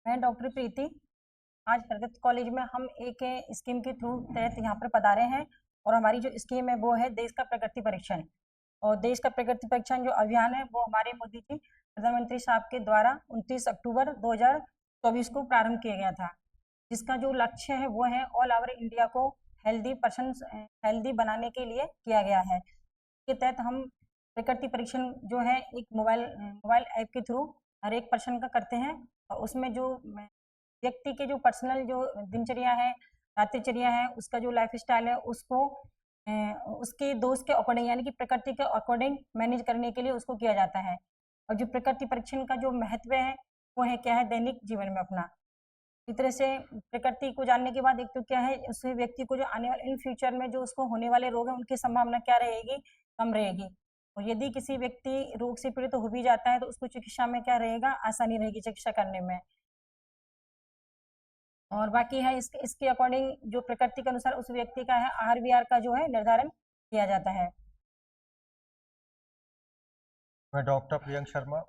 मैं डॉक्टर प्रीति। आज प्रगति कॉलेज में हम एक स्कीम के थ्रू तहत यहाँ पर पधारे हैं और हमारी जो स्कीम है वो है देश का प्रगति परीक्षण। और देश का प्रगति परीक्षण जो अभियान है वो हमारे मोदी जी प्रधानमंत्री साहब के द्वारा 29 अक्टूबर 2024 को प्रारंभ किया गया था, जिसका जो लक्ष्य है वो है ऑल ओवर इंडिया को हेल्दी पर्सन हेल्दी बनाने के लिए किया गया है। के तहत हम प्रकृति परीक्षण जो है एक मोबाइल मोबाइल ऐप के थ्रू हर एक पर्सन का करते हैं। और उसमें जो व्यक्ति के जो पर्सनल जो दिनचर्या है, रात्रिचर्या है, उसका जो लाइफ स्टाइल है उसको उसके दोस्त के अकॉर्डिंग यानी कि प्रकृति के अकॉर्डिंग मैनेज करने के लिए उसको किया जाता है। और जो प्रकृति परीक्षण का जो महत्व है वो है क्या है दैनिक जीवन में अपना। इस तरह से प्रकृति को जानने के बाद एक तो क्या है उस व्यक्ति को जो आने वाले इन फ्यूचर में जो उसको होने वाले रोग हैं उनकी संभावना क्या रहेगी, कम रहेगी। और यदि किसी व्यक्ति रोग से पीड़ित हो भी जाता है तो उसको चिकित्सा में क्या रहेगा, आसानी रहेगी चिकित्सा करने में। और बाकी है इसके अकॉर्डिंग जो प्रकृति के अनुसार उस व्यक्ति का है आहार विहार का जो है निर्धारण किया जाता है। मैं डॉक्टर प्रियंक शर्मा,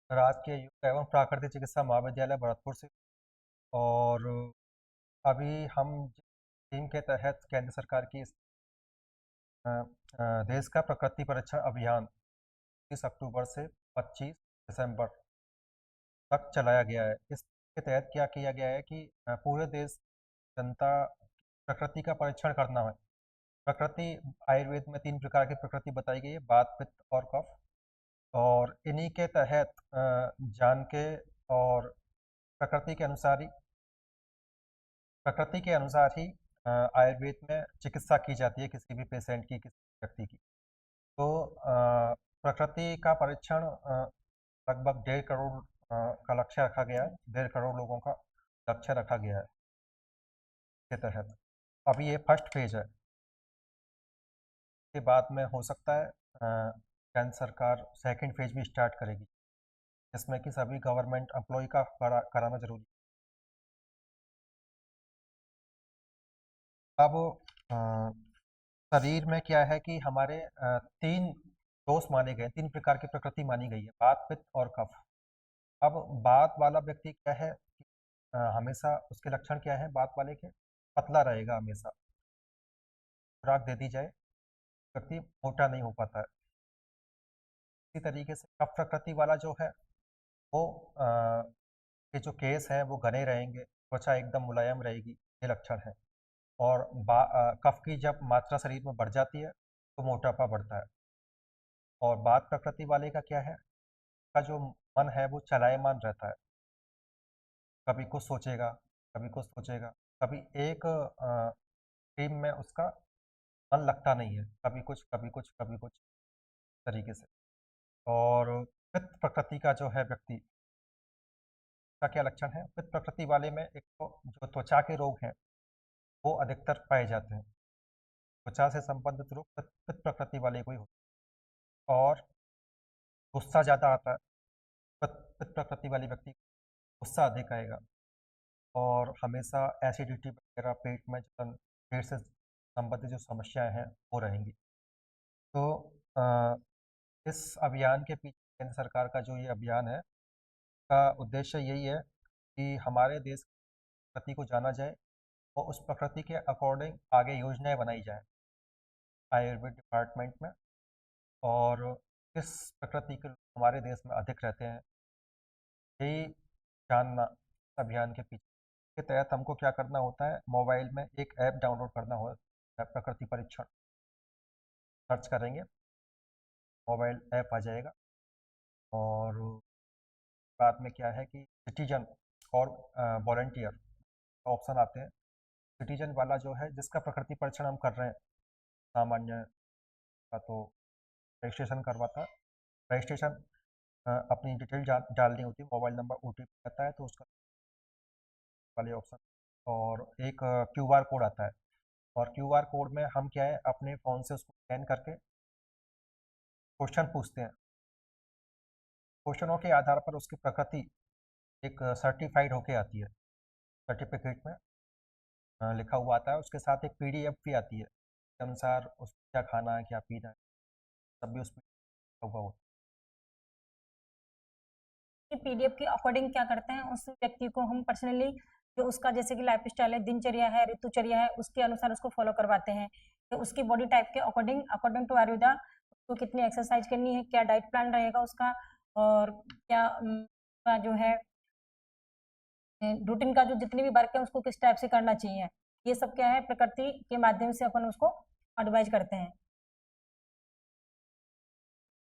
राजकीय युक्त एवं प्राकृतिक चिकित्सा महाविद्यालय भरतपुर से। और अभी हम जिस स्कीम के तहत केंद्र सरकार की देश का प्रकृति परीक्षण अभियान 30 अक्टूबर से 25 दिसंबर तक चलाया गया है। इसके तहत क्या किया गया है कि पूरे देश जनता प्रकृति का परीक्षण करना है। प्रकृति आयुर्वेद में 3 प्रकार की प्रकृति बताई गई है, वात, पित्त और कफ। और इन्हीं के तहत जान के और प्रकृति के अनुसार ही आयुर्वेद में चिकित्सा की जाती है किसी भी पेशेंट की, किसी व्यक्ति की। तो प्रकृति का परीक्षण लगभग 1.5 करोड़ का लक्ष्य रखा गया है। 1.5 करोड़ लोगों का लक्ष्य रखा गया है के तहत। अभी ये फर्स्ट फेज है। के बाद में हो सकता है केंद्र सरकार सेकंड फेज भी स्टार्ट करेगी, जिसमें कि सभी गवर्नमेंट एम्प्लॉय का कराना जरूरी है। अब शरीर में क्या है कि हमारे 3 दोष माने गए, 3 प्रकार की प्रकृति मानी गई है, वात, पित्त और कफ। अब वात वाला व्यक्ति क्या है कि हमेशा उसके लक्षण क्या है, वात वाले के पतला रहेगा, हमेशा खुराक दे दी जाए व्यक्ति मोटा नहीं हो पाता है। इसी तरीके से कफ प्रकृति वाला जो है वो के जो केस है वो घने रहेंगे, त्वचा एकदम मुलायम रहेगी, ये लक्षण है। और कफ की जब मात्रा शरीर में बढ़ जाती है तो मोटापा बढ़ता है। और बात प्रकृति वाले का क्या है, का जो मन है वो चलायमान रहता है, कभी कुछ सोचेगा, कभी कुछ सोचेगा, कभी एक टीम में उसका मन लगता नहीं है, कभी कुछ कभी कुछ कभी कुछ तरीके से। और पित्त प्रकृति का जो है व्यक्ति का क्या लक्षण है, पित्त प्रकृति वाले में एक तो जो त्वचा के रोग हैं वो अधिकतर पाए जाते हैं। त्वचा से संबंधित रोग पित्त प्रकृति वाले को ही होते हैं। और गुस्सा ज़्यादा आता है, पित्त प्रकृति वाले व्यक्ति गुस्सा अधिक आएगा। और हमेशा एसिडिटी वगैरह, पेट में जलन, पेट से संबंधित जो समस्याएं हैं वो रहेंगी। तो इस अभियान के पीछे केंद्र सरकार का जो ये अभियान है का उद्देश्य यही है कि हमारे देश की प्रकृति को जाना जाए और उस प्रकृति के अकॉर्डिंग आगे योजनाएं बनाई जाए आयुर्वेद डिपार्टमेंट में। और किस प्रकृति के लोग हमारे देश में अधिक रहते हैं, यही जानना अभियान के पीछे। के तहत हमको क्या करना होता है, मोबाइल में एक ऐप डाउनलोड करना होता है, प्रकृति परीक्षण सर्च करेंगे, मोबाइल ऐप आ जाएगा। और बाद में क्या है कि सिटीजन और वॉलंटियर ऑप्शन आते हैं। सिटीजन वाला जो है जिसका प्रकृति परीक्षण हम कर रहे हैं, सामान्य का तो रजिस्ट्रेशन करवाता है। रजिस्ट्रेशन अपनी डिटेल डालनी होती है, मोबाइल नंबर, ओटीपी आता है तो उसका वाले ऑप्शन। और एक क्यूआर कोड आता है, और क्यूआर कोड में हम क्या है अपने फ़ोन से उसको स्कैन करके क्वेश्चन पूछते हैं। क्वेश्चनों के आधार पर उसकी प्रकृति एक सर्टिफाइड होके आती है, सर्टिफिकेट में लिखा हुआ आता है। उसके साथ एक पीडीएफ भी आती है, के अनुसार उसको क्या खाना है, क्या पीना है, सब भी उस पर लिखा हुआ होता है। पीडीएफ के अकॉर्डिंग क्या करते हैं, उस व्यक्ति को हम पर्सनली जो उसका जैसे कि लाइफ स्टाइल है, दिनचर्या है, ऋतुचर्या है, उसके अनुसार उसको फॉलो करवाते हैं। तो उसकी बॉडी टाइप के अकॉर्डिंग टू आयुर्वेदा उसको कितनी एक्सरसाइज करनी है, क्या डाइट प्लान रहेगा उसका, और क्या का जो है रूटीन का जो जितनी भी वर्क है उसको किस टाइप से करना चाहिए, ये सब क्या है प्रकृति के माध्यम से अपन उसको एडवाइज करते हैं।